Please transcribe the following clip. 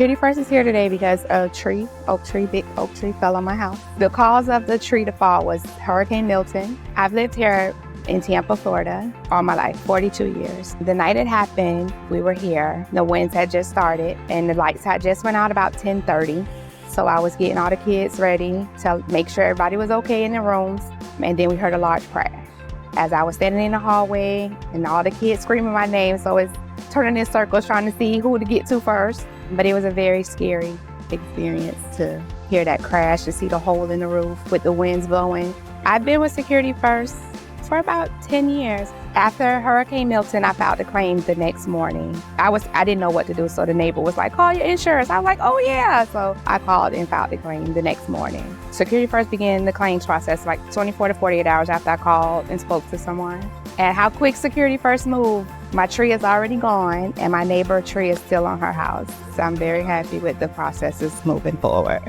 Security First is here today because big oak tree fell on my house. The cause of the tree to fall was Hurricane Milton. I've lived here in Tampa, Florida, all my life, 42 years. The night it happened, we were here. The winds had just started and the lights had just went out about 10:30. So I was getting all the kids ready to make sure everybody was okay in the rooms. And then we heard a large crash. As I was standing in the hallway and all the kids screaming my name, so it's turning in circles trying to see who to get to first. But it was a very scary experience to hear that crash, to see the hole in the roof with the winds blowing. I've been with Security First for about 10 years. After Hurricane Milton, I filed a claim the next morning. I didn't know what to do, so the neighbor was like, call your insurance. I was like, oh yeah. So I called and filed the claim the next morning. Security First began the claims process like 24 to 48 hours after I called and spoke to someone. And how quick Security First moved. My tree is already gone and my neighbor tree is still on her house. So I'm very happy with the processes moving forward.